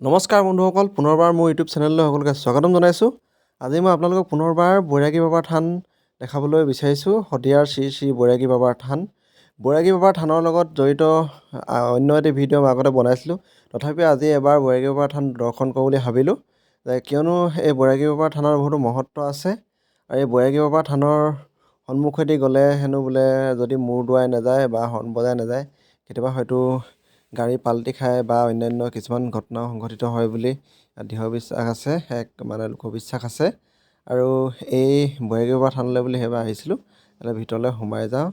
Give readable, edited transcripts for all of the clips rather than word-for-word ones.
নমস্কাৰ বন্ধুসকল, পুনৰবাৰ মোৰ ইউটিউব চেনেললৈ সকলোকে স্বাগতম জনাইছোঁ। আজি মই আপোনালোকক পুনৰবাৰ বৈৰাগী বাবাৰ থান দেখাবলৈ বিচাৰিছোঁ। শদিয়াৰ শ্ৰী শ্ৰী বৈৰাগী বাবাৰ থান। বৈৰাগী বাবাৰ থানৰ লগত জড়িত অন্য এটি ভিডিঅ' মই আগতে বনাইছিলোঁ। তথাপিও আজি এবাৰ বৈৰাগী বাবাৰ থান দৰ্শন কৰোঁ বুলি ভাবিলোঁ, কিয়নো এই বৈৰাগী বাবাৰ থানৰ বহুতো মহত্ব আছে। আৰু এই বৈৰাগী বাবাৰ থানৰ সন্মুখেদি গ'লে হেনো বোলে যদি মূৰ দোৱাই নাযায় বা হৰ্ণ বজাই নাযায়, কেতিয়াবা হয়তো গাড়ী পাল্টি খায় বা অন্যান্য কিছুমান ঘটনা সংঘটিত হয় বুলি দৃঢ় বিশ্বাস আছে, এক লোকবিশ্বাস আছে। আৰু এই বৈৰাগী বাবাৰ থানলৈ বুলি সেইবাৰ আহিছিলোঁ। ভিতৰলৈ সোমাই যাওঁ।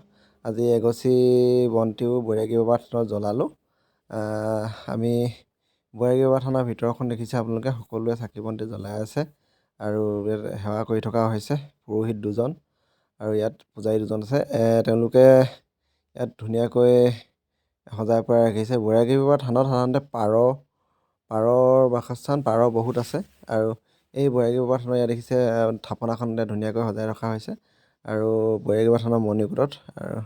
আজি এগছি বন্তিও বৈৰাগী বাবাৰ থানত জ্বলালোঁ। আমি বৈৰাগী বাবাৰ থানৰ ভিতৰখন দেখিছে আপোনালোকে, সকলোৱে চাকি বন্তি জ্বলাই আছে আৰু সেৱা কৰি থকা হৈছে। পুৰোহিত দুজন আৰু ইয়াত পূজাৰী দুজন আছে। তেওঁলোকে ইয়াত ধুনীয়াকৈ সজাই পৰাই ৰাখিছে। বৈৰাগী বাবাৰ থানত সাধাৰণতে পাৰৰ বাসস্থান, পাৰ বহুত আছে। আৰু এই বৈৰাগী বাবাৰ থানত ইয়াত দেখিছে থাপনাখনতে ধুনীয়াকৈ সজাই ৰখা হৈছে। আৰু বৈৰাগী বাবাৰ থানৰ মণিকূটত আৰু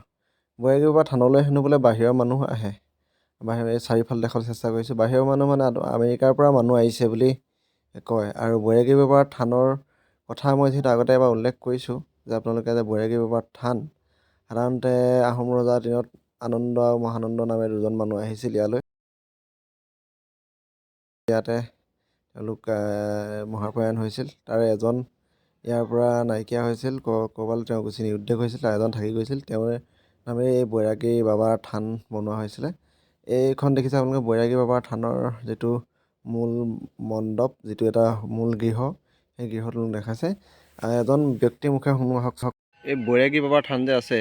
বৈৰাগী বাবাৰ থানলৈ হেনো বোলে বাহিৰৰ মানুহ আহে। এই চাৰিওফালে দেখাবলৈ চেষ্টা কৰিছোঁ। বাহিৰৰ মানুহ মানে আমেৰিকাৰ পৰা মানুহ আহিছে বুলি কয়। আৰু বৈৰাগী বাবাৰ থানৰ কথা মই যিহেতু আগতে এবাৰ উল্লেখ কৰিছোঁ যে আপোনালোকে যে বৈৰাগী বাবাৰ থান সাধাৰণতে আহোম ৰজাৰ দিনত আনন্দ আৰু মহানন্দ নামে দুজন মানুহ আহিছিল ইয়ালৈ। ইয়াতে তেওঁলোক মহাপ্ৰয়াণ হৈছিল। তাৰে এজন ইয়াৰ পৰা নাইকিয়া হৈছিল, ক'ৰবালৈ তেওঁ গুচি নিৰুদ্দেশ হৈছিল, তাৰ এজন থাকি গৈছিল। তেওঁৰ নামেৰে এই বৈৰাগী বাবাৰ থান বনোৱা হৈছিলে। এইখন দেখিছে আপোনালোকে বৈৰাগী বাবাৰ থানৰ যিটো মূল মণ্ডপ, যিটো এটা মূল গৃহ, সেই গৃহটো দেখাইছে। এজন ব্যক্তিৰ মুখে শুনো আহক। এই বৈৰাগী বাবাৰ থান যে আছে,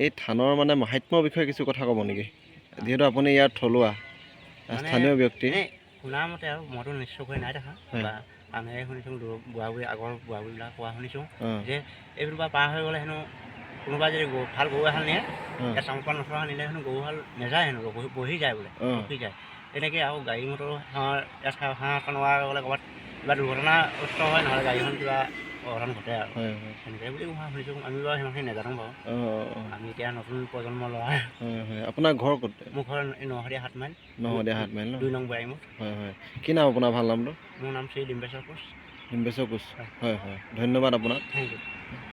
এই থানৰ মাহাত্ম্যৰ বিষয়ে কিছু কথা ক'ব নেকি? যিহেতু আপুনি ইয়াত থলুৱা স্থানীয় ব্যক্তি। শুনা মতে আৰু মইতো নিশ্চয় হৈ নাই দেখা, বা আমিয়ে শুনিছোঁ, বুঢ়া বুঢ়ী আগৰ বুঢ়া বুঢ়ীবিলাক কোৱা শুনিছোঁ যে এইবোৰ পৰা পাৰ হৈ গ'লে হেনো কোনোবা যদি ভাল গৰু এহাল নিয়ে, ইয়াত চাংপাত নথকা নিলে হেনো গৰুহাল নাযায়, হেনো বহি যায় বোলে, ৰখি যায়। তেনেকৈ আৰু গাড়ী মটৰ ইয়াত হাঁহ কনোৱা গ'লে ক'ৰবাত কিবা দুৰ্ঘটনাগ্ৰস্ত হয়, নহ'লে গাড়ীখন কিবা অঘটন ঘটে আৰু তেনেকৈ বুলি কোৱা শুনিছোঁ। আমি বাৰু সিমানখিনি নাজানো বাৰু। আমি এতিয়া নতুন প্ৰজন্মৰ ল'ৰা। আপোনাৰ ঘৰ ক'ত? মোৰ ঘৰ নহদীয়া 7 মাইল। 7 মাইল ন? 2 নং বোৱাৰীমুখ। হয়। কি নাম আপোনাৰ ভাল নামটো? মোৰ নাম শ্ৰী ডিম্বেশ্বৰ কোচ। ডিম্বেশ্বৰ কোচ। হয়। ধন্যবাদ আপোনাক। Thank U.